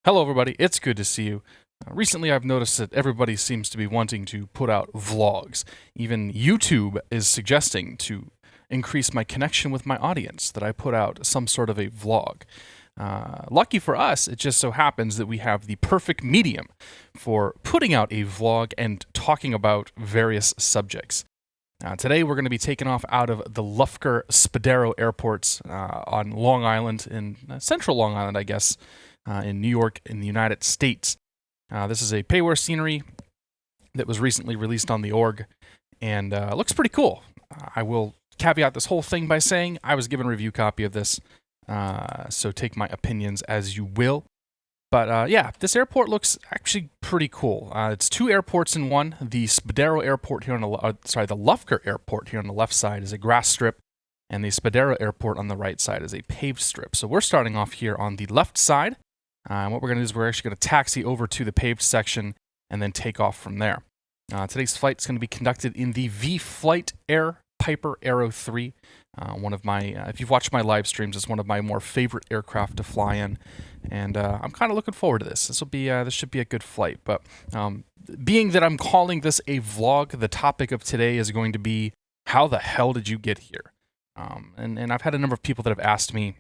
Hello everybody, it's good to see you. Recently I've noticed that everybody seems to be wanting to put out vlogs. Even YouTube is suggesting to increase my connection with my audience, that I put out some sort of a vlog. Lucky for us, it just so happens that we have the perfect medium for putting out a vlog and talking about various subjects. Today we're going to be taking off out of the Lufker-Spadero airports on Long Island, in central Long Island, I guess, in New York in the United States. This is a payware scenery that was recently released on the org, and looks pretty cool. I will caveat this whole thing by saying I was given a review copy of this, so take my opinions as you will. But yeah, this airport looks actually pretty cool. It's two airports in one. The Spadero Airport here on the the Lufker Airport here on the left side is a grass strip, and the Spadero Airport on the right side is a paved strip. So we're starting off here on the left side. And what we're going to do is we're actually going to taxi over to the paved section and then take off from there. Today's flight is going to be conducted in the Inflight Air Piper Aero 3. One of my, if you've watched my live streams, it's one of my more favorite aircraft to fly in, and I'm kind of looking forward to this. This should be a good flight. But being that I'm calling this a vlog, the topic of today is going to be how the hell did you get here? And I've had a number of people that have asked me,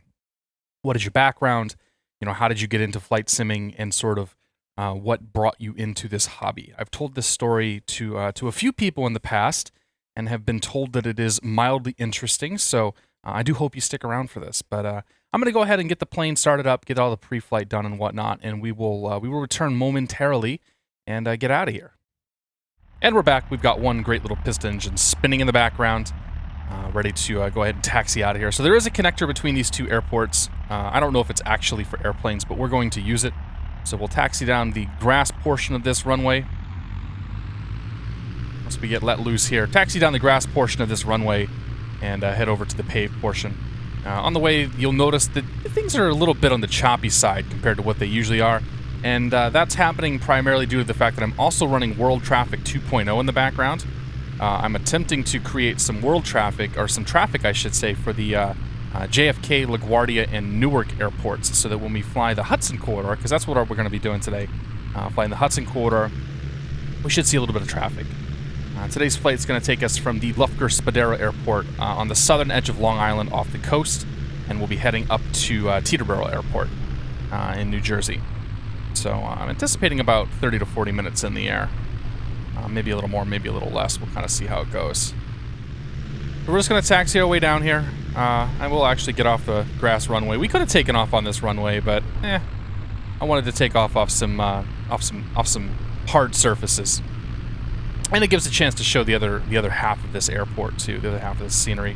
what is your background? You know, how did you get into flight simming, and sort of what brought you into this hobby? I've told this story to a few people in the past, and have been told that it is mildly interesting. So I do hope you stick around for this. But I'm going to go ahead and get the plane started up, get all the pre-flight done and whatnot, and we will return momentarily and get out of here. And we're back. We've got one great little piston engine spinning in the background, ready to go ahead and taxi out of here. So there is a connector between these two airports. I don't know if it's actually for airplanes, but we're going to use it. So we'll taxi down the grass portion of this runway. Once we get let loose here, taxi down the grass portion of this runway and head over to the paved portion. On the way, you'll notice that things are a little bit on the choppy side compared to what they usually are. And that's happening primarily due to the fact that I'm also running World Traffic 2.0 in the background. I'm attempting to create some world traffic, or some traffic I should say, for the JFK, LaGuardia, and Newark airports, so that when we fly the Hudson Corridor, because that's what we're going to be doing today, flying the Hudson Corridor, we should see a little bit of traffic. Today's flight is going to take us from the Lufker-Spadero Airport on the southern edge of Long Island off the coast, and we'll be heading up to Teterboro Airport in New Jersey. So I'm anticipating about 30 to 40 minutes in the air. Maybe a little more, maybe a little less. We'll kind of see how it goes. We're just going to taxi our way down here. And we'll actually get off the grass runway. We could have taken off on this runway, but I wanted to take off some hard surfaces. And it gives a chance to show the other half of this airport too, the other half of this scenery,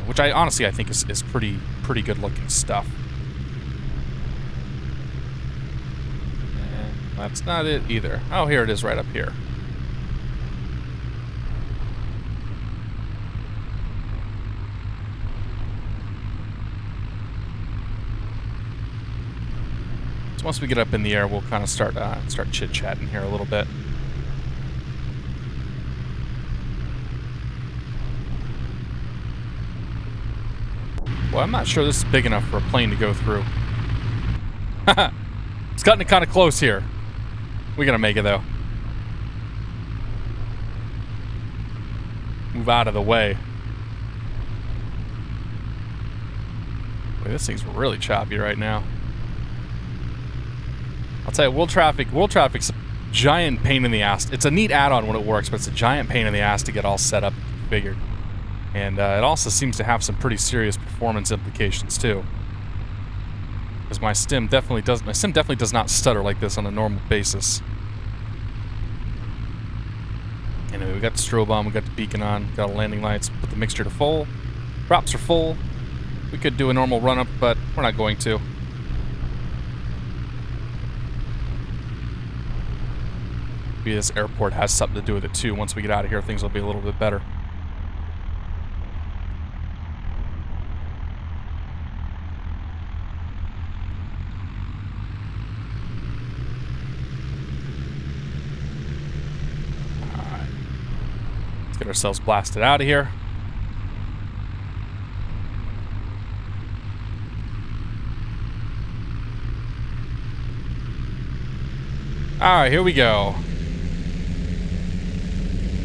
which I honestly think is pretty good looking stuff. And that's not it either. Oh, here it is, right up here. So once we get up in the air, we'll kind of start chit-chatting here a little bit. Well, I'm not sure this is big enough for a plane to go through. It's gotten kind of close here. We're gonna make it though. Move out of the way. Boy, this thing's really choppy right now. I'll tell you, World Traffic's a giant pain in the ass. It's a neat add-on when it works, but it's a giant pain in the ass to get all set up and configured. And it also seems to have some pretty serious performance implications too. Because my sim definitely does not stutter like this on a normal basis. Anyway, we got the strobe on, we got the beacon on, got our landing lights, put the mixture to full. Props are full. We could do a normal run-up, but we're not going to. Maybe this airport has something to do with it too. Once we get out of here, things will be a little bit better. Get ourselves blasted out of here. Alright, here we go.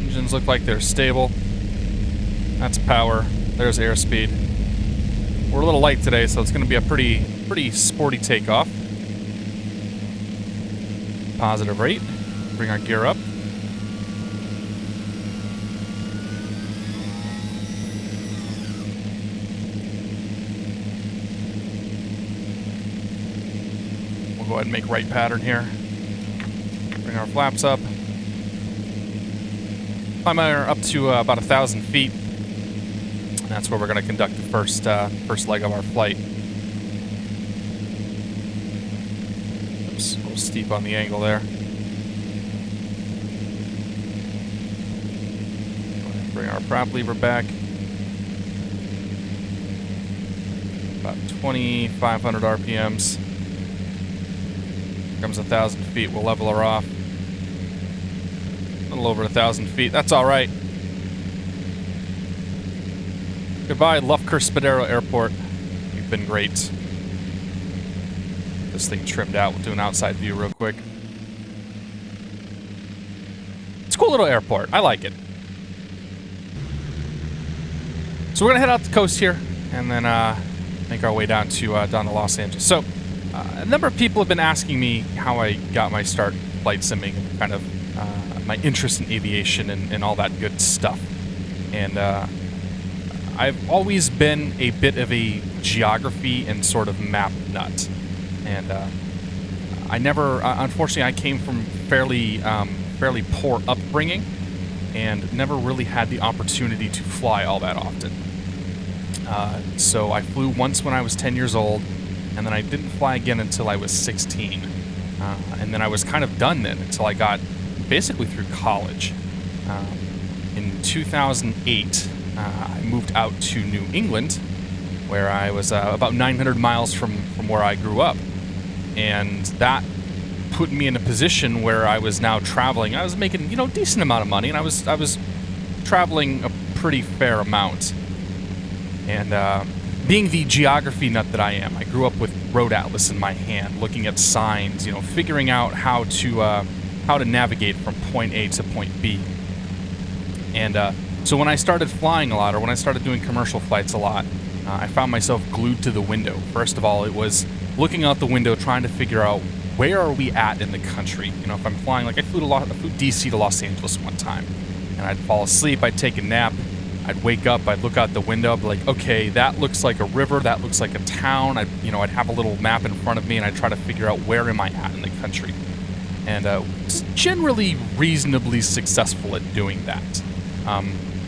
Engines look like they're stable. That's power. There's airspeed. We're a little light today, so it's going to be a pretty sporty takeoff. Positive rate. Bring our gear up. We'll go ahead and make right pattern here. Bring our flaps up. Climb up to about 1,000 feet. And that's where we're going to conduct the first leg of our flight. Oops, a little steep on the angle there. Bring our prop lever back. About 2,500 RPMs. Here comes 1,000 feet. We'll level her off. A little over 1,000 feet. That's all right. Goodbye, Lufker-Spadero Airport. You've been great. This thing trimmed out. We'll do an outside view real quick. It's a cool little airport. I like it. So we're gonna head out the coast here, and then make our way down to Los Angeles. So a number of people have been asking me how I got my start in flight simming, and kind of my interest in aviation and all that good stuff. And I've always been a bit of a geography and sort of map nut. And I never, unfortunately, I came from fairly poor upbringing and never really had the opportunity to fly all that often. So I flew once when I was 10 years old, and then I didn't fly again until I was 16. And then I was kind of done then until I got basically through college. In 2008, I moved out to New England, where I was about 900 miles from where I grew up. And that put me in a position where I was now traveling. I was making, a decent amount of money, and I was traveling a pretty fair amount. And being the geography nut that I am, I grew up with Road Atlas in my hand, looking at signs, figuring out how to navigate from point A to point B. And so when I started flying a lot, or when I started doing commercial flights a lot, I found myself glued to the window. First of all, it was looking out the window, trying to figure out where are we at in the country. If I'm flying, like I flew DC to Los Angeles one time, and I'd fall asleep, I'd take a nap, I'd wake up, I'd look out the window, I'd be like, okay, that looks like a river, that looks like a town. I'd have a little map in front of me, and I'd try to figure out where am I at in the country. And was generally reasonably successful at doing that.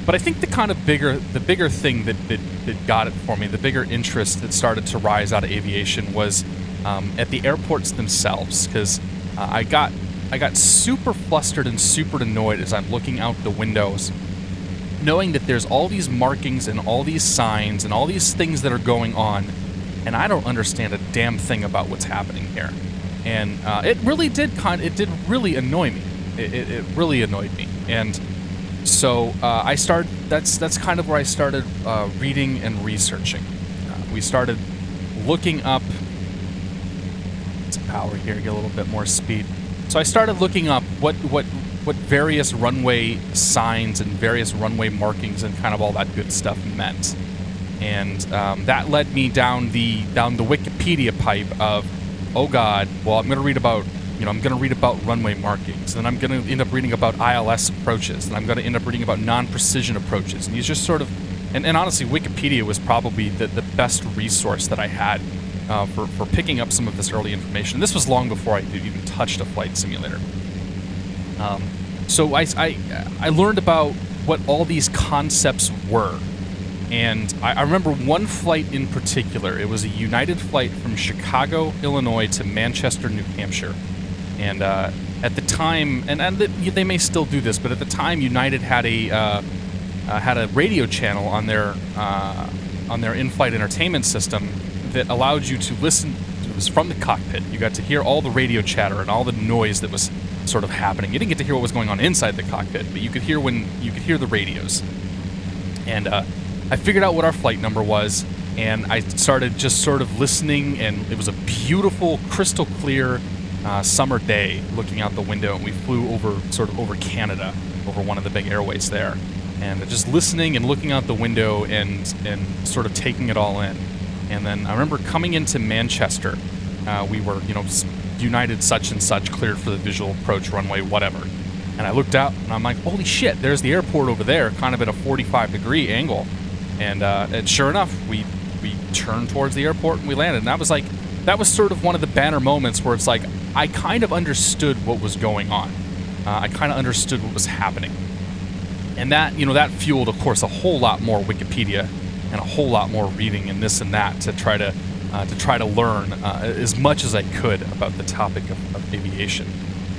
But I think the bigger thing that got it for me, the bigger interest that started to rise out of aviation was at the airports themselves, because I got super flustered and super annoyed as I'm looking out the windows, knowing that there's all these markings and all these signs and all these things that are going on, and I don't understand a damn thing about what's happening here. And it did really annoy me. It really annoyed me. And so that's kind of where I started reading and researching. We started looking up, some power here, get a little bit more speed. So I started looking up what various runway signs and various runway markings and kind of all that good stuff meant. And that led me down the Wikipedia pipe of, oh God, well, I'm going to read about runway markings, and then I'm going to end up reading about ILS approaches, and I'm going to end up reading about non-precision approaches. And these just sort of, and honestly, Wikipedia was probably the best resource that I had for picking up some of this early information. This was long before I even touched a flight simulator. So I learned about what all these concepts were. And I remember one flight in particular. It was a United flight from Chicago, Illinois to Manchester, New Hampshire. And at the time, and they may still do this, but at the time, United had a radio channel on their in-flight entertainment system that allowed you to listen. It was from the cockpit. You got to hear all the radio chatter and all the noise that was sort of happening. You didn't get to hear what was going on inside the cockpit, but you could hear the radios. And I figured out what our flight number was, and I started just sort of listening, and it was a beautiful, crystal clear summer day, looking out the window, and we flew over Canada, over one of the big airways there, and just listening and looking out the window and sort of taking it all in. And then I remember coming into Manchester. We were, United such and such, cleared for the visual approach runway, whatever. And I looked out and I'm like, holy shit, there's the airport over there, kind of at a 45-degree angle. And sure enough, we turned towards the airport and we landed. And that was sort of one of the banner moments where it's like, I kind of understood what was going on. I kind of understood what was happening. And that, that fueled, of course, a whole lot more Wikipedia and a whole lot more reading and this and that to try to learn as much as I could about the topic of aviation.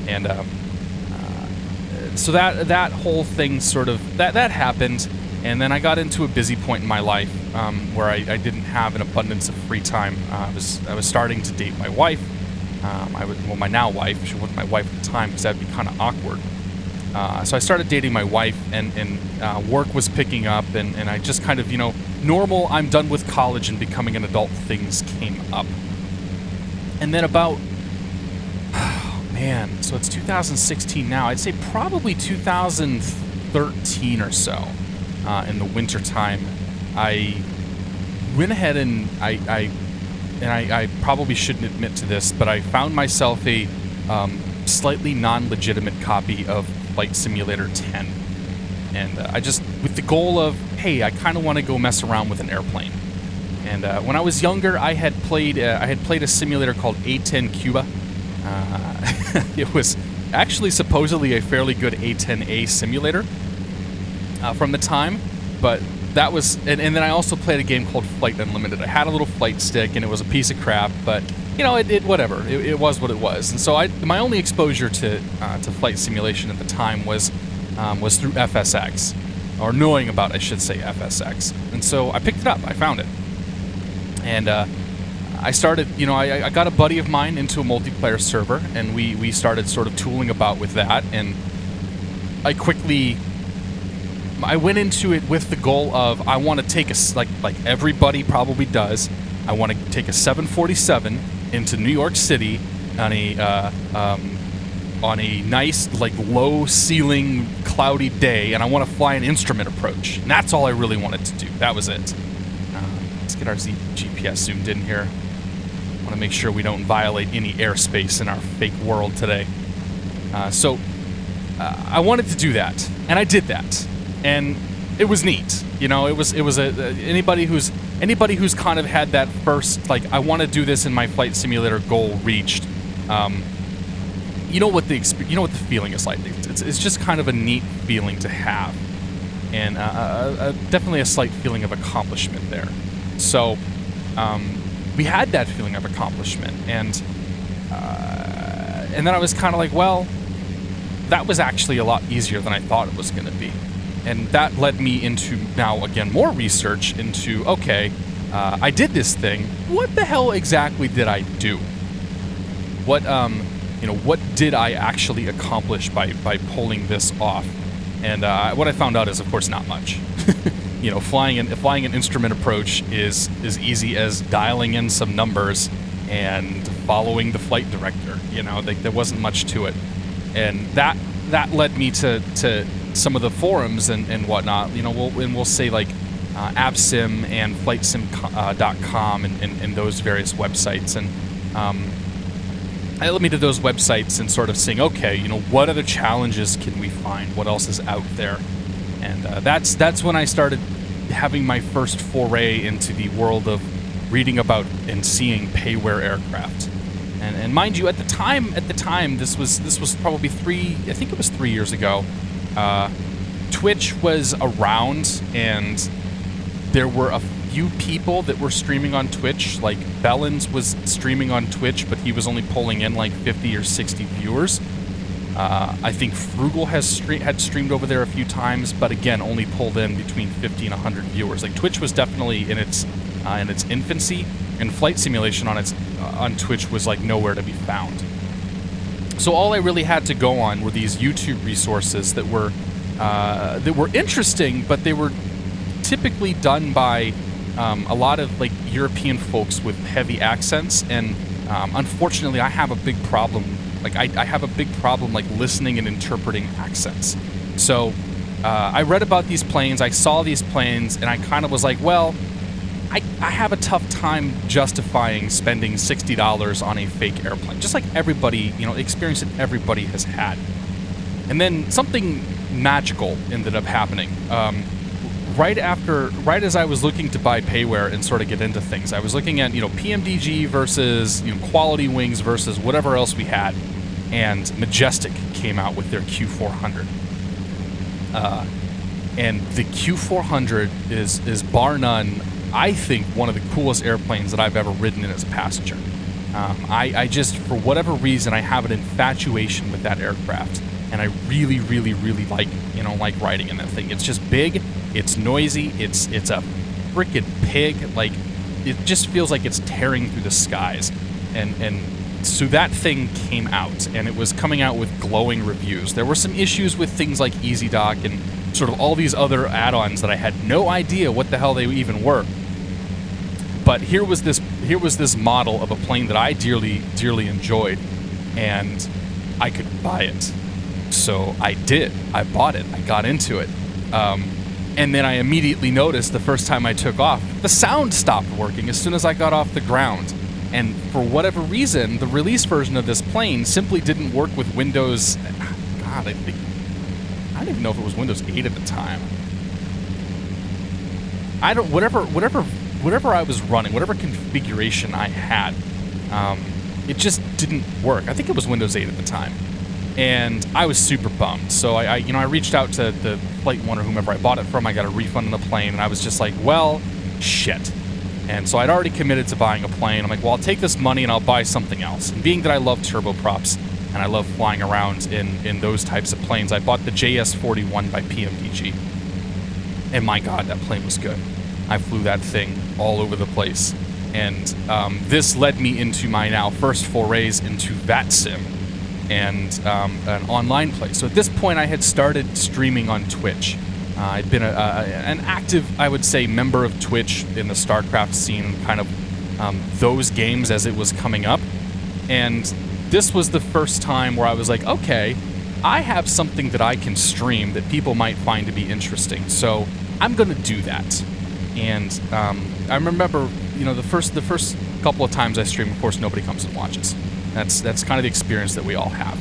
And so that whole thing sort of that happened, and then I got into a busy point in my life where I didn't have an abundance of free time. I was starting to date my wife. My now wife. She wasn't my wife at the time because that'd be kind of awkward. So I started dating my wife, and work was picking up, and I just kind of, normal, I'm done with college and becoming an adult things came up. And then about, so it's 2016 now. I'd say probably 2013 or so, in the wintertime, I went ahead and I probably shouldn't admit to this, but I found myself a slightly non-legitimate copy of Flight Simulator 10. And I just, with the goal of, hey, I kind of want to go mess around with an airplane. And when I was younger, I had played a simulator called A10 Cuba. It was actually supposedly a fairly good A10A simulator from the time, but that was, and then I also played a game called Flight Unlimited. I had a little flight stick, and it was a piece of crap, but it whatever. It was what it was. And so my only exposure to flight simulation at the time was through FSX, or knowing about, I should say, FSX. And so I picked it up. I found it, and I started. I got a buddy of mine into a multiplayer server, and we started sort of tooling about with that. And I went into it with the goal of, I want to take like everybody probably does. I want to take a 747 into New York City on a nice, low ceiling, cloudy day, and I want to fly an instrument approach. And that's all I really wanted to do. That was it. Let's get our GPS zoomed in here. I want to make sure we don't violate any airspace in our fake world today. So I wanted to do that, and I did that. And it was neat, It was anybody who's kind of had that first, I want to do this in my flight simulator goal reached. You know what the feeling is like. It's just kind of a neat feeling to have, and definitely a slight feeling of accomplishment there. So we had that feeling of accomplishment, and then I was kind of like, well, that was actually a lot easier than I thought it was going to be. And that led me into, now again, more research into, okay, I did this thing. What the hell exactly did I do? What did I actually accomplish by pulling this off? And what I found out is, of course, not much. Flying an instrument approach is as easy as dialing in some numbers and following the flight director. There wasn't much to it. And that led me to some of the forums and whatnot, we'll say AbSim and FlightSim.com and those various websites. And I led me to those websites and sort of saying, okay, what other challenges can we find? What else is out there? And that's when I started having my first foray into the world of reading about and seeing payware aircraft. And mind you, at the time, this was probably 3 years ago. Twitch was around, and there were a few people that were streaming on Twitch. Like Bellins was streaming on Twitch, but he was only pulling in 50 or 60 viewers. I think Frugal had streamed over there a few times, but again, only pulled in between 50 and 100 viewers. Twitch was definitely in its infancy, and flight simulation on Twitch was nowhere to be found. So all I really had to go on were these YouTube resources that were interesting, but they were typically done by a lot of European folks with heavy accents, and Unfortunately, I have a big problem. Like I have a big problem like listening and interpreting accents. So I read about these planes, I saw these planes, and I kind of was like, well, I have a tough time justifying spending $60 on a fake airplane, just like everybody, experience that everybody has had. And then something magical ended up happening. Right as I was looking to buy payware and sort of get into things, I was looking at, PMDG versus, quality wings versus whatever else we had, and Majestic came out with their Q400. And the Q400 is bar none, I think, one of the coolest airplanes that I've ever ridden in as a passenger. I just, for whatever reason, I have an infatuation with that aircraft, and I really, really, really like riding in that thing. It's just big, it's noisy, it's a freaking pig. Like, it just feels like it's tearing through the skies. And so that thing came out, and it was coming out with glowing reviews. There were some issues with things like EasyDock and sort of all these other add-ons that I had no idea what the hell they even were. But here was this model of a plane that I dearly, dearly enjoyed, and I could buy it. So I did. I bought it. I got into it. And then I immediately noticed the first time I took off, the sound stopped working as soon as I got off the ground. And for whatever reason, the release version of this plane simply didn't work with Windows. God, I don't even know if it was Windows 8 at the time. Whatever I was running, whatever configuration I had, it just didn't work. I think it was Windows 8 at the time. And I was super bummed. So I reached out to the Flight One or whomever I bought it from. I got a refund on the plane, and I was just like, well, shit. And so I'd already committed to buying a plane. I'm like, well, I'll take this money and I'll buy something else. And being that I love turboprops and I love flying around in those types of planes, I bought the JS41 by PMDG. And my God, that plane was good. I flew that thing all over the place. And this led me into my now first forays into VATSIM and an online play. So at this point, I had started streaming on Twitch. I'd been an active, I would say, member of Twitch in the StarCraft scene, kind of those games as it was coming up. And this was the first time where I was like, okay, I have something that I can stream that people might find to be interesting. So I'm going to do that. And I remember, the first couple of times I stream, of course, nobody comes and watches. That's kind of the experience that we all have.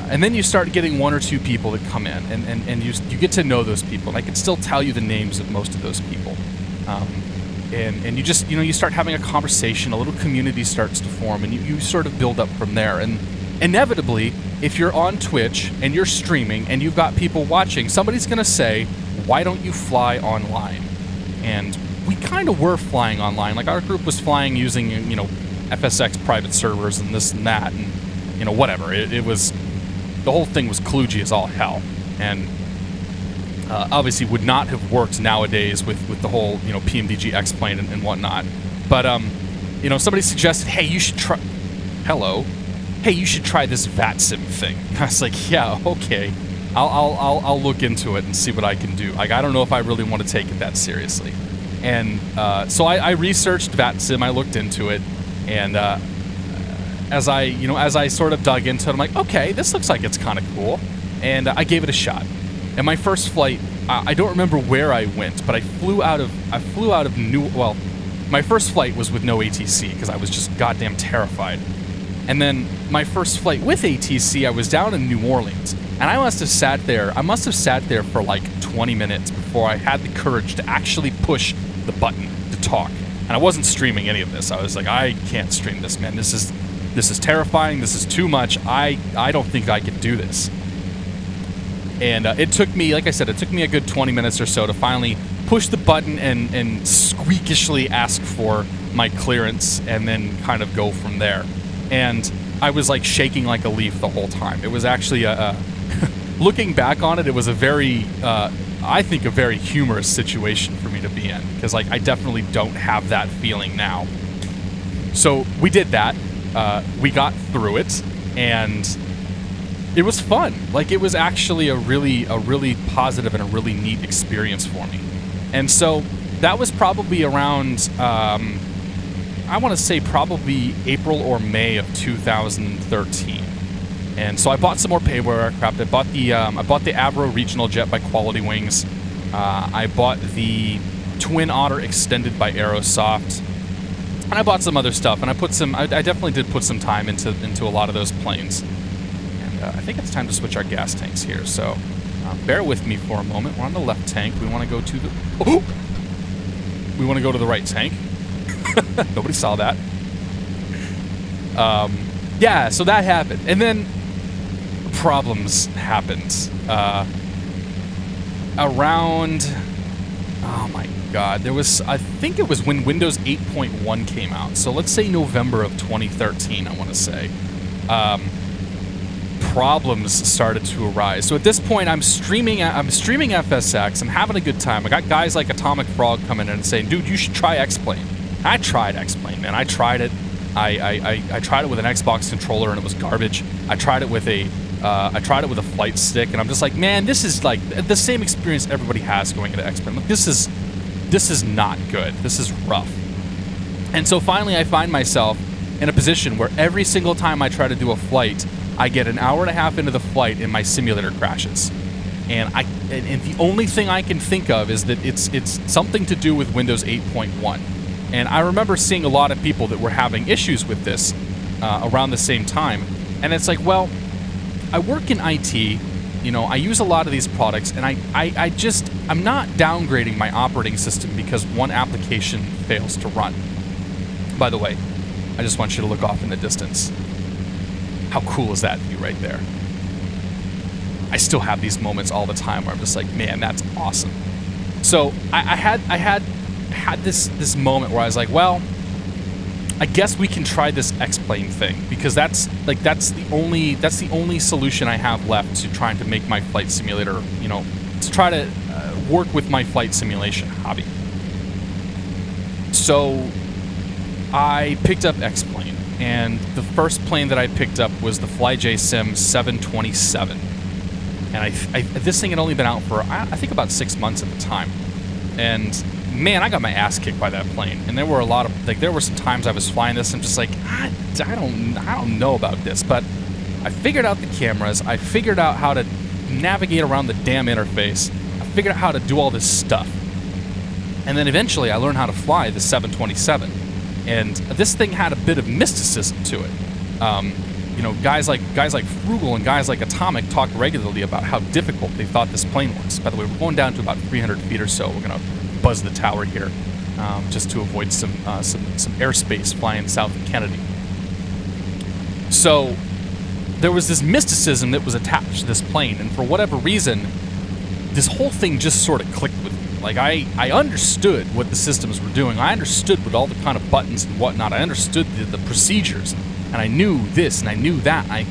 And then you start getting one or two people that come in, and you get to know those people. And I can still tell you the names of most of those people. And you just, you start having a conversation, a little community starts to form, and you sort of build up from there. And inevitably, if you're on Twitch and you're streaming and you've got people watching, somebody's going to say, why don't you fly online? And we kind of were flying online. Like, our group was flying using, FSX private servers and this and that, and, whatever. It was... The whole thing was kludgy as all hell, and obviously would not have worked nowadays with the whole PMDG X plane and whatnot. But somebody suggested, hey, you should try. Hello, hey, you should try this VATSIM thing. And I was like, yeah, okay, I'll look into it and see what I can do. Like, I don't know if I really want to take it that seriously. And so I researched VATSIM. I looked into it, and as I sort of dug into it, I'm like, okay, this looks like it's kind of cool, and I gave it a shot. And my first flight, I don't remember where I went, but I flew out of my first flight was with no ATC because I was just goddamn terrified. And then my first flight with ATC, I was down in New Orleans, and I must have sat there for like 20 minutes before I had the courage to actually push the button to talk. And I wasn't streaming any of this. I was like, I can't stream this, man. This is terrifying. This is too much. I don't think I can do this. And it took me, like I said, it took me a good 20 minutes or so to finally push the button and squeakishly ask for my clearance and then kind of go from there. And I was like shaking like a leaf the whole time. It was actually looking back on it, it was a very, I think, a very humorous situation for me to be in, because like I definitely don't have that feeling now. So we did that. We got through it, and it was fun. Like, it was actually a really positive and a really neat experience for me. And so that was probably around I want to say probably April or May of 2013. And so I bought some more payware aircraft. I bought the Avro Regional Jet by Quality Wings. I bought the Twin Otter Extended by Aerosoft. And I bought some other stuff, and I definitely did put some time into a lot of those planes. And I think it's time to switch our gas tanks here, so bear with me for a moment. We're on the left tank. We want to go to the... Oh! We want to go to the right tank. Nobody saw that. Yeah, so that happened. And then problems happened. Around... Oh my god, there was, I think it was when Windows 8.1 came out. So let's say November of 2013, I want to say. Problems started to arise. So at this point, I'm streaming FSX. I'm having a good time. I got guys like Atomic Frog coming in and saying, "Dude, you should try X-Plane." I tried X-Plane, man. I tried it. I tried it with an Xbox controller and it was garbage. I tried it with a flight stick, and I'm just like, man, this is like the same experience everybody has going into X-Plane. Like, this is not good. This is rough. And so finally, I find myself in a position where every single time I try to do a flight, I get an hour and a half into the flight and my simulator crashes. And the only thing I can think of is that it's something to do with Windows 8.1. And I remember seeing a lot of people that were having issues with this around the same time. And it's like, well, I work in IT, you know, I use a lot of these products, and I'm not downgrading my operating system because one application fails to run. By the way, I just want you to look off in the distance. How cool is that view right there? I still have these moments all the time where I'm just like, man, that's awesome. So I had this moment where I was like, well, I guess we can try this X-Plane thing, because that's the only solution I have left to trying to make my flight simulator, you know, to try to work with my flight simulation hobby. So I picked up X-Plane, and the first plane that I picked up was the FlyJSim 727, and this thing had only been out for I think about 6 months at the time, and man, I got my ass kicked by that plane. And there were there were some times I was flying this and just like, I don't know about this, but I figured out the cameras, I figured out how to navigate around the damn interface, I figured out how to do all this stuff. And then eventually I learned how to fly the 727. And this thing had a bit of mysticism to it. You know, guys like Frugal and guys like Atomic talk regularly about how difficult they thought this plane was. By the way, we're going down to about 300 feet or so. We're gonna buzz the tower here, just to avoid some airspace flying south of Kennedy. So there was this mysticism that was attached to this plane, and for whatever reason, this whole thing just sort of clicked with me. Like I understood what the systems were doing. I understood what all the kind of buttons and whatnot. I understood the procedures, and I knew this and I knew that. I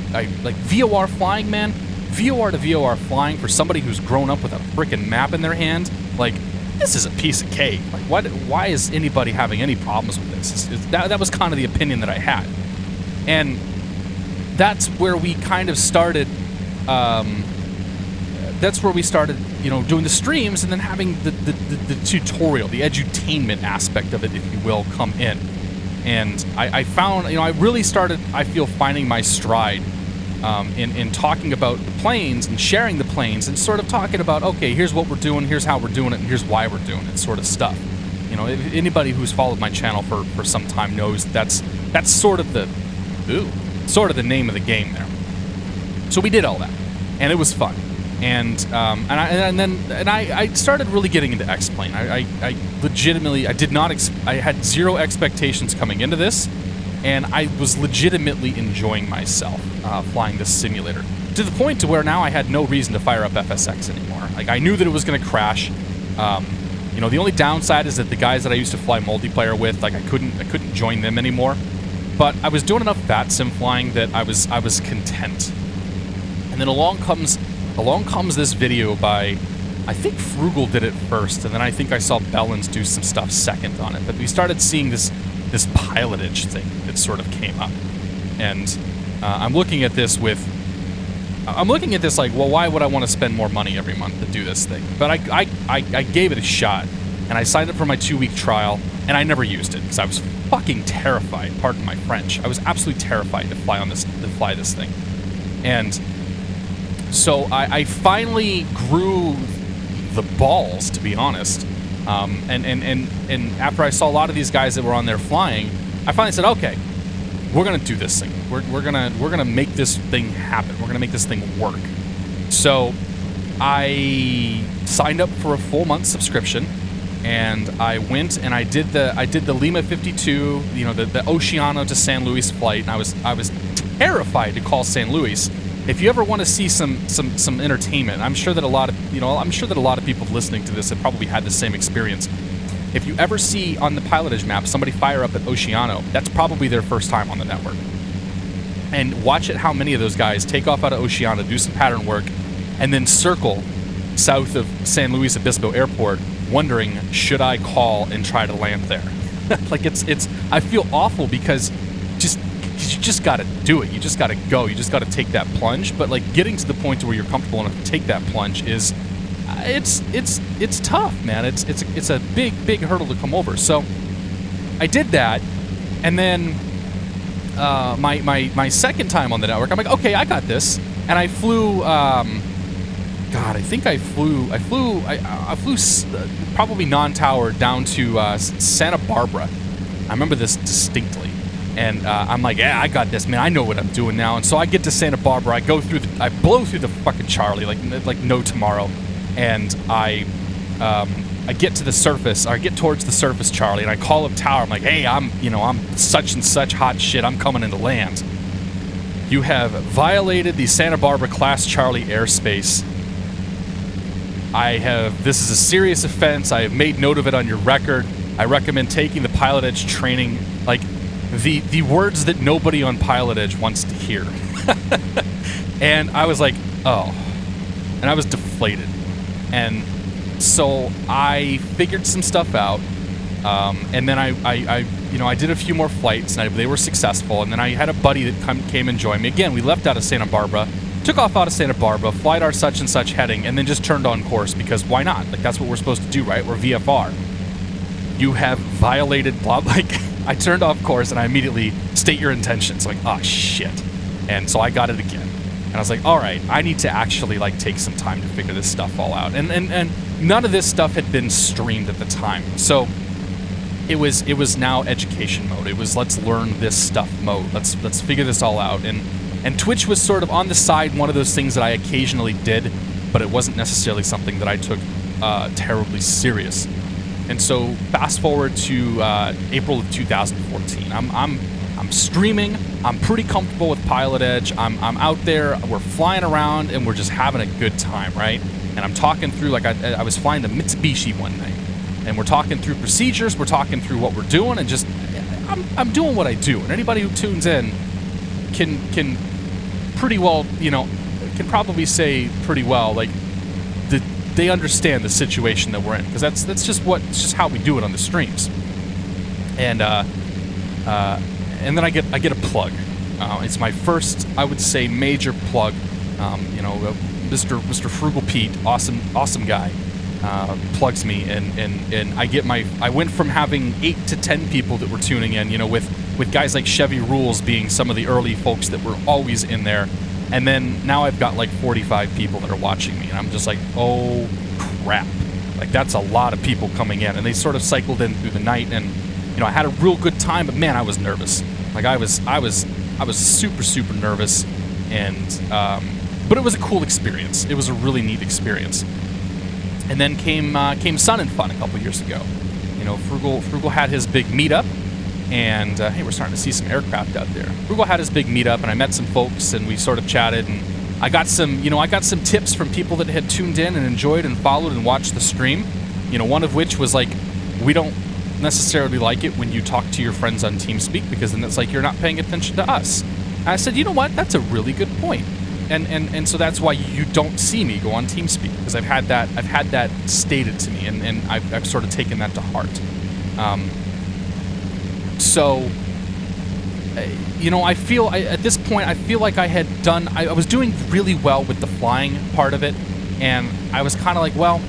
like VOR flying, man. VOR to VOR flying for somebody who's grown up with a frickin' map in their hand, like, this is a piece of cake. Like, why is anybody having any problems with this? That was kind of the opinion that I had. And that's where we kind of started, you know, doing the streams and then having the tutorial, the edutainment aspect of it, if you will, come in. And I found, you know, I really started, I feel, finding my stride in talking about the planes and sharing the planes and sort of talking about, okay, here's what we're doing, here's how we're doing it, and here's why we're doing it, sort of stuff. You know, if anybody who's followed my channel for some time knows that's sort of the name of the game there. So we did all that, and it was fun. And I started really getting into X-Plane. I legitimately, I had zero expectations coming into this, and I was legitimately enjoying myself flying this simulator, to the point to where now I had no reason to fire up FSX anymore. Like, I knew that it was going to crash. You know, the only downside is that the guys that I used to fly multiplayer with, like, I couldn't join them anymore. But I was doing enough bat sim flying that I was content. And then along comes this video by, I think Frugal did it first, and then I think I saw Bellins do some stuff second on it. But we started seeing this PilotEdge thing that sort of came up, and I'm looking at this like, well, why would I want to spend more money every month to do this thing? But I gave it a shot, and I signed up for my 2-week trial, and I never used it because I was fucking terrified. Pardon my French. I was absolutely terrified to fly this thing, and so I finally grew the balls, to be honest. And after I saw a lot of these guys that were on there flying, I finally said, okay, we're gonna do this thing. We're gonna make this thing happen. We're gonna make this thing work. So I signed up for a full month subscription, and I went and I did the Lima 52, you know, the Oceano to San Luis flight, and I was terrified to call San Luis. If you ever want to see some entertainment, I'm sure that a lot of people listening to this have probably had the same experience. If you ever see on the PilotEdge map somebody fire up at Oceano, that's probably their first time on the network. And watch it how many of those guys take off out of Oceano, do some pattern work, and then circle south of San Luis Obispo Airport, wondering, should I call and try to land there? Like I feel awful because you just got to do it. You just got to go. You just got to take that plunge. But like getting to the point where you're comfortable enough to take that plunge is, it's tough, man. It's a big hurdle to come over. So I did that, and then my second time on the network, I'm like, okay, I got this, and I flew. God, I think I flew probably non-tower down to Santa Barbara. I remember this distinctly. And I'm like, yeah, I got this, man. I know what I'm doing now. And so I get to Santa Barbara. I blow through the fucking Charlie like no tomorrow. And I get to the surface. Or I get towards the surface, Charlie, and I call up tower. I'm like, hey, I'm such and such hot shit. I'm coming into land. You have violated the Santa Barbara class Charlie airspace. This is a serious offense. I have made note of it on your record. I recommend taking the PilotEdge training. Like, the words that nobody on PilotEdge wants to hear. And I was like, oh. And I was deflated. And so I figured some stuff out. And then I did a few more flights, and they were successful. And then I had a buddy that came and joined me. Again, we left out of Santa Barbara, took off out of Santa Barbara, flight our such and such heading, and then just turned on course because why not? Like, that's what we're supposed to do, right? We're VFR. You have violated blah, like... I turned off course, and I immediately state your intentions. Like, oh, shit. And so I got it again. And I was like, all right, I need to actually, like, take some time to figure this stuff all out. And none of this stuff had been streamed at the time. So it was now education mode. It was let's learn this stuff mode. Let's figure this all out. And Twitch was sort of on the side, one of those things that I occasionally did, but it wasn't necessarily something that I took terribly serious. And so fast forward to April of 2014. I'm streaming. I'm pretty comfortable with PilotEdge. I'm out there. We're flying around, and we're just having a good time, right? And I'm talking through, like I was flying the Mitsubishi one night, and we're talking through procedures. We're talking through what we're doing, and just I'm doing what I do. And anybody who tunes in can pretty well, can probably say pretty well, like, they understand the situation that we're in, because it's just how we do it on the streams. And then I get a plug. It's my first, I would say, major plug. Mr. Frugal Pete, awesome guy, plugs me, and I went from having 8 to 10 people that were tuning in, with guys like Chevy Rules being some of the early folks that were always in there. And then now I've got like 45 people that are watching me, and I'm just like, oh crap. Like, that's a lot of people coming in, and they sort of cycled in through the night, and I had a real good time, but man, I was nervous. Like, I was super nervous, and but it was a cool experience. It was a really neat experience. And then came Sun and Fun a couple years ago. Frugal had his big meetup. And hey, we're starting to see some aircraft out there. Frugal had his big meetup, and I met some folks, and we sort of chatted, and I got some tips from people that had tuned in and enjoyed and followed and watched the stream. One of which was like, we don't necessarily like it when you talk to your friends on TeamSpeak, because then it's like you're not paying attention to us. And I said, you know what? That's a really good point. And so that's why you don't see me go on TeamSpeak, because I've had that stated to me, and I've sort of taken that to heart. So, at this point, I feel like I was doing really well with the flying part of it, and I was kind of like, well,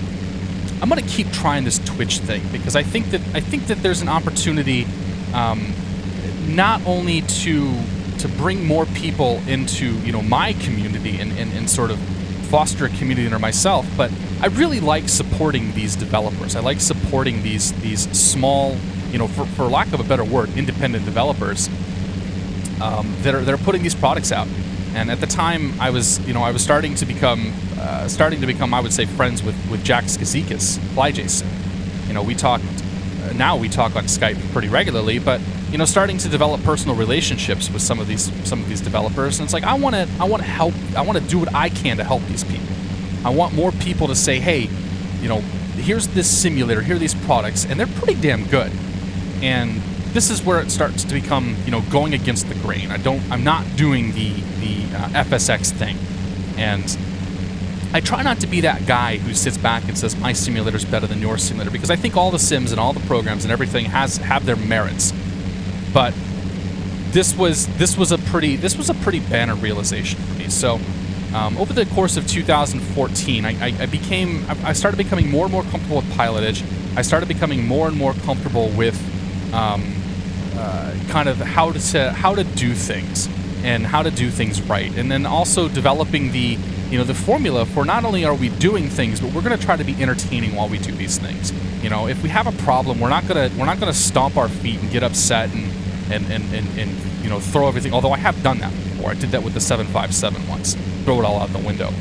I'm gonna keep trying this Twitch thing, because I think that there's an opportunity, not only to bring more people into, you know, my community and sort of foster a community under myself, but I really like supporting these developers. I like supporting these small, you know, for lack of a better word, independent developers that are putting these products out. And at the time, I was starting to become, I would say, friends with Jack Skazikas, FlyJason. You know, we talk on Skype pretty regularly, but you know, starting to develop personal relationships with some of these developers, and it's like I want to help. I want to do what I can to help these people. I want more people to say, hey, you know, here's this simulator, here are these products, and they're pretty damn good. And this is where it starts to become, you know, going against the grain. I'm not doing the FSX thing, and I try not to be that guy who sits back and says my simulator's better than your simulator, because I think all the sims and all the programs and everything have their merits. But this was a pretty banner realization for me. So over the course of 2014, I started becoming more and more comfortable with PilotEdge. I started becoming more and more comfortable with kind of how to do things and how to do things right, and then also developing the formula for not only are we doing things, but we're going to try to be entertaining while we do these things. You know, if we have a problem, we're not gonna stomp our feet and get upset and you know, throw everything. Although I have done that before. I did that with the 757 once. Throw it all out the window.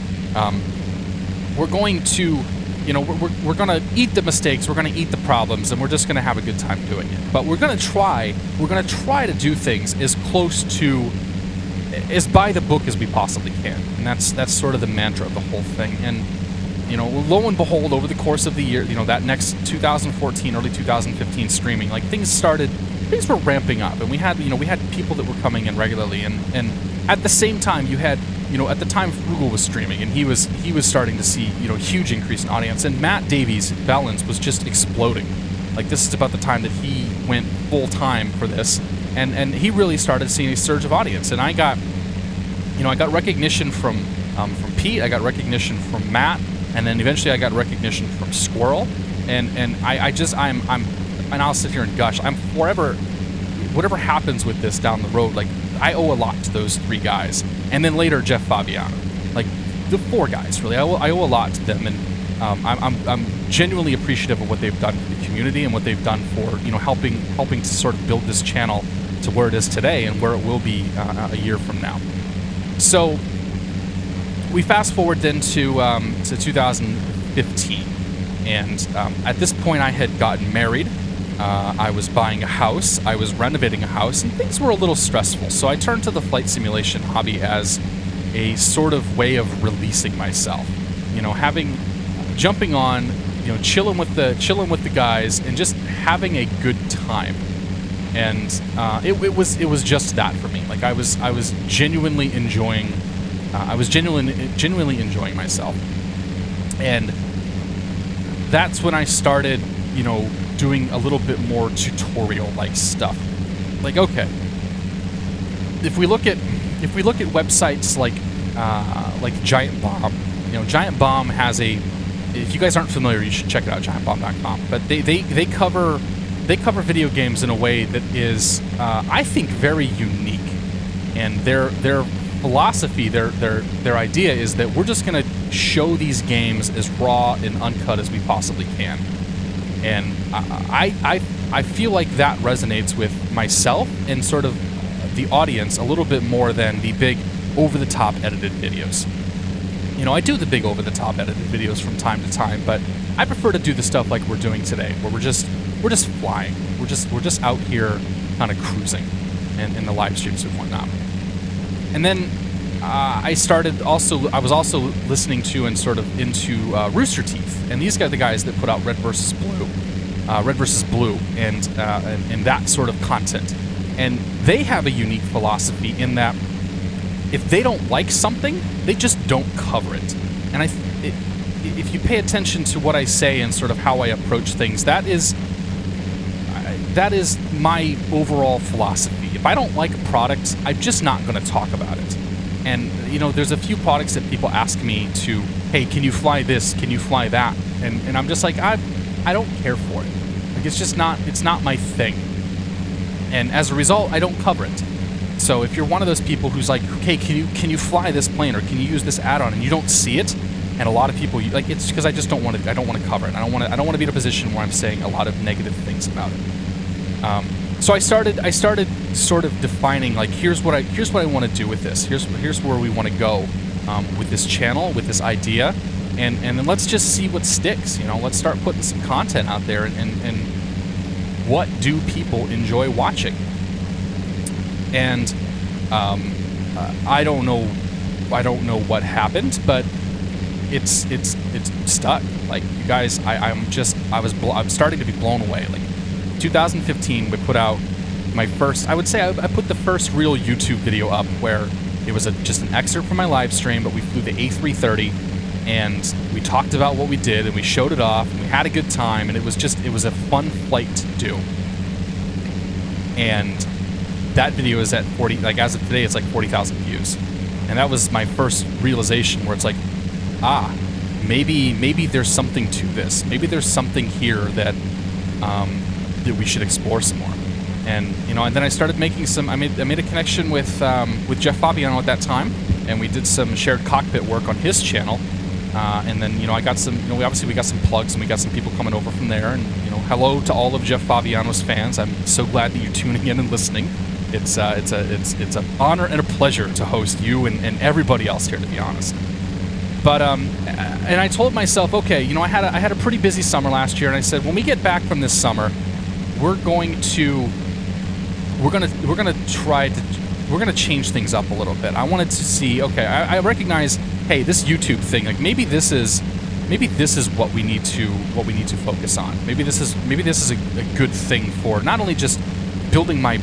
We're going to, you know, we're going to eat the mistakes. We're going to eat the problems, and we're just going to have a good time doing it. But we're going to try to do things as close to, as by the book as we possibly can. And that's sort of the mantra of the whole thing. And you know, lo and behold, over the course of the year, you know, that next 2014, early 2015 streaming, like things were ramping up, and we had people that were coming in regularly, and at the same time you had, you know, at the time Frugal was streaming, and he was starting to see, you know, huge increase in audience, and Matt Davies Bellins was just exploding. Like, this is about the time that he went full time for this, and he really started seeing a surge of audience, and I got recognition from Pete, I got recognition from Matt, and then eventually I got recognition from Squirrel, and I'll sit here and gush. I'm forever, whatever happens with this down the road, like, I owe a lot to those three guys, and then later Jeff Fabiano, like the four guys really. I owe a lot to them, and I'm genuinely appreciative of what they've done for the community and what they've done for, you know, helping to sort of build this channel to where it is today and where it will be a year from now. So we fast forward then to 2015, and at this point I had gotten married. I was buying a house, I was renovating a house, and things were a little stressful. So I turned to the flight simulation hobby as a sort of way of releasing myself. You know, jumping on, you know, chilling with the guys and just having a good time. And it was just that for me. Like, I was genuinely enjoying genuinely enjoying myself. And that's when I started, you know, doing a little bit more tutorial-like stuff. Like, okay, if we look at websites like Giant Bomb, you know, Giant Bomb has a. If you guys aren't familiar, you should check it out, giantbomb.com. But they cover video games in a way that is, I think, very unique. And their philosophy, their idea is that we're just going to show these games as raw and uncut as we possibly can. And I feel like that resonates with myself and sort of the audience a little bit more than the big over-the-top edited videos. You know, I do the big over-the-top edited videos from time to time, but I prefer to do the stuff like we're doing today, where we're just flying. We're just out here kind of cruising in the live streams and whatnot. And then I was also listening to and sort of into Rooster Teeth, and these guys are the guys that put out Red vs. Blue, and that sort of content. And they have a unique philosophy in that if they don't like something, they just don't cover it. And if you pay attention to what I say and sort of how I approach things, that is my overall philosophy. If I don't like a product, I'm just not going to talk about it. And, you know, there's a few products that people ask me to hey, can you fly this? Can you fly that? And I'm just like, I don't care for it. Like, it's not my thing. And as a result, I don't cover it. So if you're one of those people who's like, okay, can you fly this plane, or can you use this add-on, and you don't see it, and a lot of people like, it's because I just don't want to. I don't want to cover it. I don't want to be in a position where I'm saying a lot of negative things about it. So I started sort of defining, like, here's what I want to do with this. Here's where we want to go with this channel, with this idea, and then let's just see what sticks. You know, let's start putting some content out there, and what do people enjoy watching? And I don't know what happened, but it's stuck. Like, you guys, I'm starting to be blown away. Like, 2015, we put out my first, I would say I put the first real YouTube video up, where it was just an excerpt from my live stream, but we flew the A330, and we talked about what we did, and we showed it off, and we had a good time, and it was a fun flight to do. And that video is at 40, like, as of today, it's like 40,000 views. And that was my first realization, where it's like, maybe there's something to this. Maybe there's something here that we should explore some more. And, you know, and then I started making some, I made a connection with Jeff Fabiano at that time, and we did some shared cockpit work on his channel. And then, you know, I got some, you know, we got some plugs, and we got some people coming over from there. And, you know, hello to all of Jeff Fabiano's fans. I'm so glad that you're tuning in and listening. It's an honor and a pleasure to host you and everybody else here, to be honest. But and I told myself, okay, you know, I had a pretty busy summer last year, and I said, when we get back from this summer, we're gonna change things up a little bit. I wanted to see, okay, I recognize, hey, this YouTube thing, like, maybe this is what we need to focus on. Maybe this is a good thing for not only just building my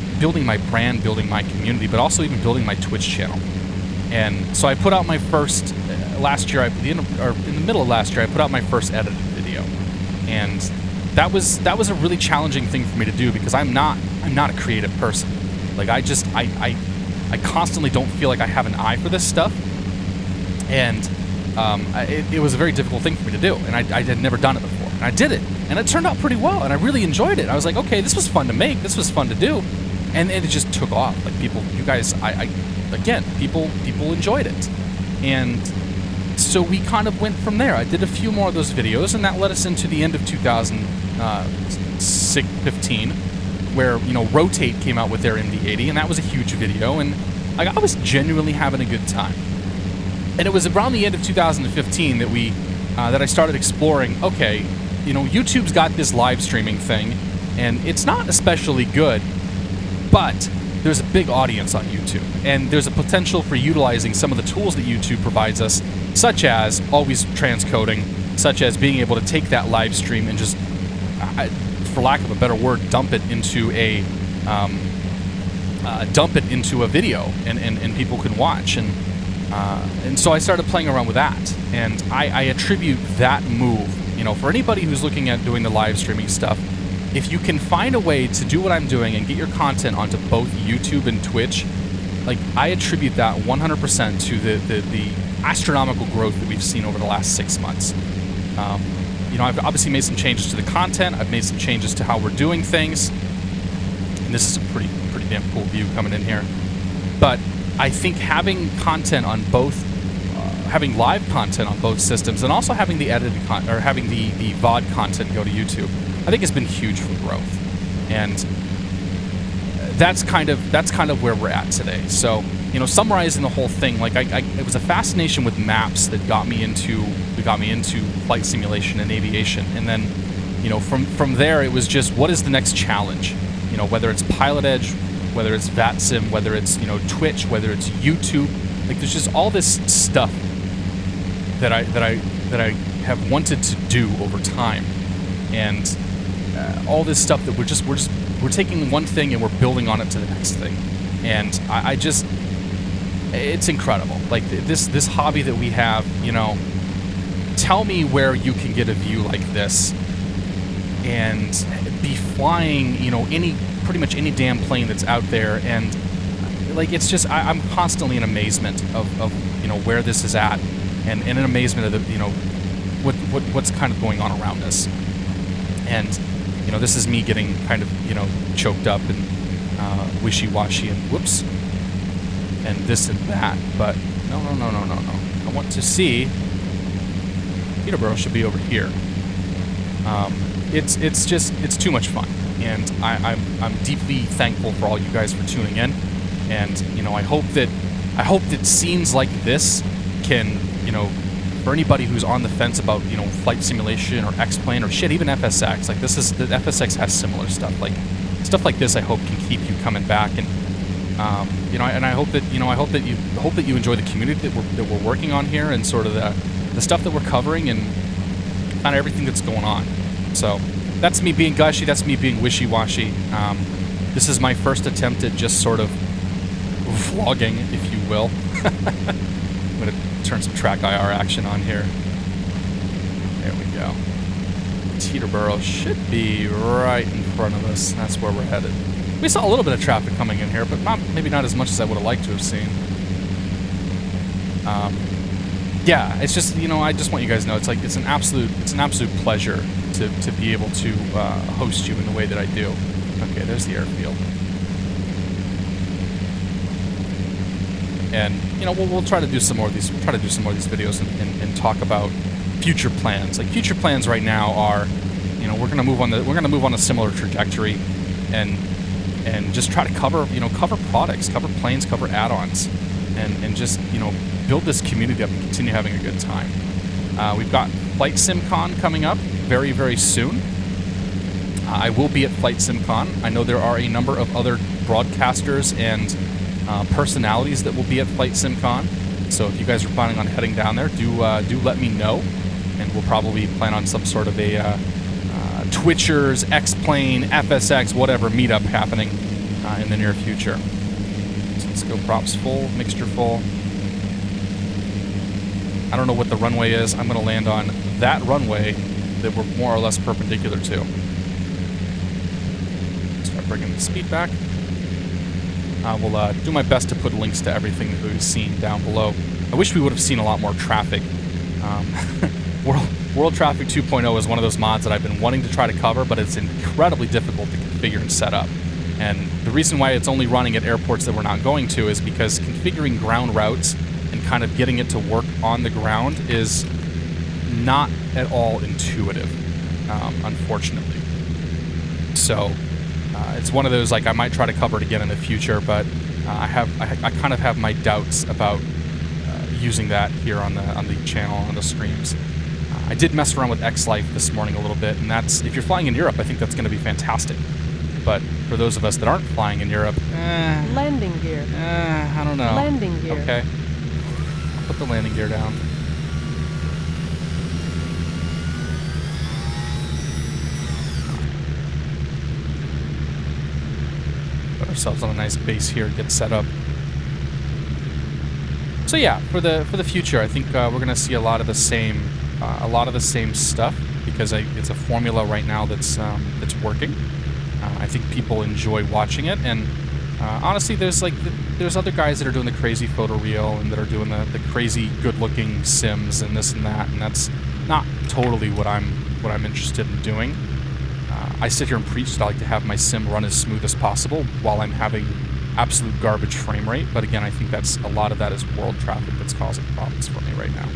brand, building my community, but also even building my Twitch channel. And so I put out my first last year, in the middle of last year, I put out my first edited video, and that was a really challenging thing for me to do, because I'm not a creative person. Like, I constantly don't feel like I have an eye for this stuff, and it was a very difficult thing for me to do, and I had never done it before, and I did it, and it turned out pretty well, and I really enjoyed it. I was like, okay, this was fun to make, this was fun to do, and it just took off. Like, you guys, people enjoyed it, and so we kind of went from there. I did a few more of those videos, and that led us into the end of 2015, where, you know, Rotate came out with their MD-80, and that was a huge video, and I was genuinely having a good time. And it was around the end of 2015 that I started exploring, okay, you know, YouTube's got this live streaming thing, and it's not especially good, but there's a big audience on YouTube, and there's a potential for utilizing some of the tools that YouTube provides us, such as always transcoding, such as being able to take that live stream and just, for lack of a better word, dump it into a video, and people can watch. And so I started playing around with that, and I attribute that move, you know, for anybody who's looking at doing the live streaming stuff. If you can find a way to do what I'm doing and get your content onto both YouTube and Twitch, like, I attribute that 100% to the astronomical growth that we've seen over the last 6 months. You know, I've obviously made some changes to the content. I've made some changes to how we're doing things. And this is a pretty damn cool view coming in here. But I think having content on both, having live content on both systems, and also having the edited having the VOD content go to YouTube, I think has been huge for growth. And that's kind of where we're at today. So, you know, summarizing the whole thing, like, it was a fascination with maps that got me into flight simulation and aviation. And then, you know, from there, it was just, what is the next challenge? You know, whether it's PilotEdge, whether it's VATSIM, whether it's, you know, Twitch, whether it's YouTube, like, there's just all this stuff that I have wanted to do over time, and all this stuff that we're taking one thing and we're building on it to the next thing, and I just, it's incredible. Like, this hobby that we have, you know, tell me where you can get a view like this and be flying, you know, pretty much any damn plane that's out there, and, like, it's just, I'm constantly in amazement of you know, where this is at, and in amazement of the, you know, what's kind of going on around us. And, you know, this is me getting kind of, you know, choked up and wishy-washy and whoops, and this and that. But no. I want to see. Peterborough should be over here. It's too much fun, and I'm deeply thankful for all you guys for tuning in. And, you know, I hope that scenes like this can, you know, for anybody who's on the fence about, you know, flight simulation or X-Plane or shit, even FSX, like the FSX has similar stuff. Like stuff like this, I hope can keep you coming back. And you know, and I hope that you enjoy the community that we're working on here, and sort of the stuff that we're covering, and kind of everything that's going on. So that's me being gushy. That's me being wishy-washy. This is my first attempt at just sort of vlogging, if you will. I'm going to turn some track IR action on here. There we go. Teterboro should be right in front of us. That's where we're headed. We saw a little bit of traffic coming in here, but maybe not as much as I would have liked to have seen. Yeah, it's just, you know, I just want you guys to know, it's like it's an absolute pleasure to be able to host you in the way that I do. Okay, there's the airfield. And, you know, we'll try to do some more of these. Try to do some more of these videos and talk about future plans. Like future plans right now are, you know, we're gonna move on a similar trajectory, and just try to cover products, cover planes, cover add-ons, and just, you know, build this community up and continue having a good time. We've got Flight SimCon coming up very, very soon. I will be at Flight SimCon. I know there are a number of other broadcasters and personalities that will be at Flight SimCon. So if you guys are planning on heading down there, do let me know, and we'll probably plan on some sort of a Twitchers, X-Plane, FSX, whatever meetup happening in the near future. So let's go props full, mixture full. I don't know what the runway is. I'm going to land on that runway that we're more or less perpendicular to. Start bringing the speed back. We'll do my best to put links to everything that we've seen down below. I wish we would have seen a lot more traffic. World Traffic 2.0 is one of those mods that I've been wanting to try to cover, but it's incredibly difficult to configure and set up. And the reason why it's only running at airports that we're not going to is because configuring ground routes and kind of getting it to work on the ground is not at all intuitive, unfortunately. So it's one of those, like, I might try to cover it again in the future, but I kind of have my doubts about using that here on the channel, on the streams. I did mess around with X-Life this morning a little bit, and that's, if you're flying in Europe, I think that's going to be fantastic. But for those of us that aren't flying in Europe, landing gear. I don't know. Landing gear. Okay. I'll put the landing gear down. Put ourselves on a nice base here, get set up. So yeah, for the future, I think we're going to see a lot of the same stuff, because it's a formula right now that's working. I think people enjoy watching it, and honestly, there's other guys that are doing the crazy photo reel and that are doing the crazy good-looking sims and this and that, and that's not totally what I'm interested in doing. I sit here and preach that I like to have my sim run as smooth as possible while I'm having absolute garbage frame rate, but again, I think that's a lot of that is world traffic that's causing problems for me right now.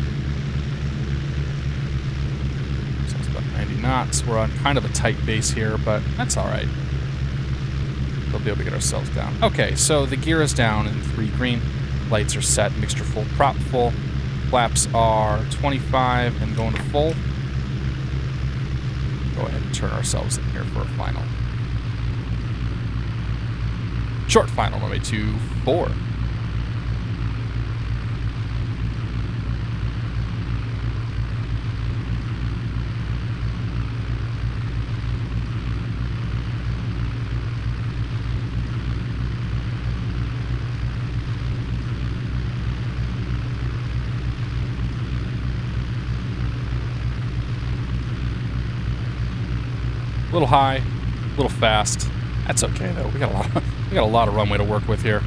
So it's about 90 knots. We're on kind of a tight base here, but that's all right. We'll be able to get ourselves down. Okay, so the gear is down in 3 green. Lights are set, mixture full, prop full. Flaps are 25 and going to full. Go ahead and turn ourselves in here for a final. Short final, runway 24. A little high, a little fast. That's okay though. We got a lot of runway to work with here.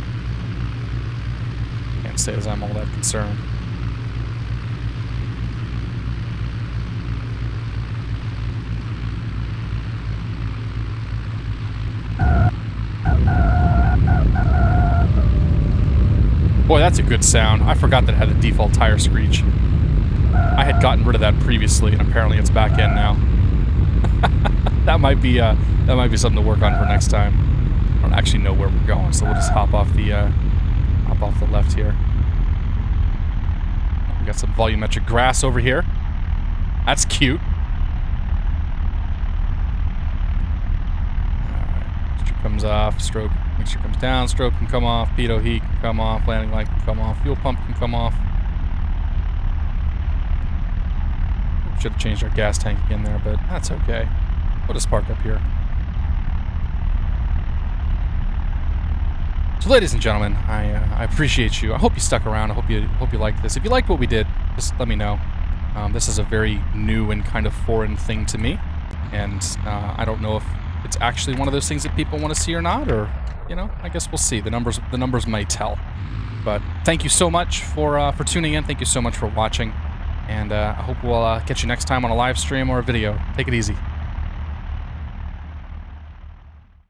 Can't say as I'm all that concerned. that's a good sound. I forgot that it had a default tire screech. I had gotten rid of that previously, and apparently it's back in now. that might be something to work on for next time. I don't actually know where we're going, so we'll just hop off the left here. We got some volumetric grass over here. That's cute. Mixture comes off, stroke. Mixture comes down, stroke can come off, pitot heat can come off, landing light can come off, fuel pump can come off. Should have changed our gas tank again there, but that's okay. We'll just park up here. So, ladies and gentlemen, I appreciate you. I hope you stuck around. I hope you liked this. If you liked what we did, just let me know. This is a very new and kind of foreign thing to me, and I don't know if it's actually one of those things that people want to see or not, or I guess we'll see. The numbers might tell. But thank you so much for tuning in. Thank you so much for watching. And I hope we'll catch you next time on a live stream or a video. Take it easy.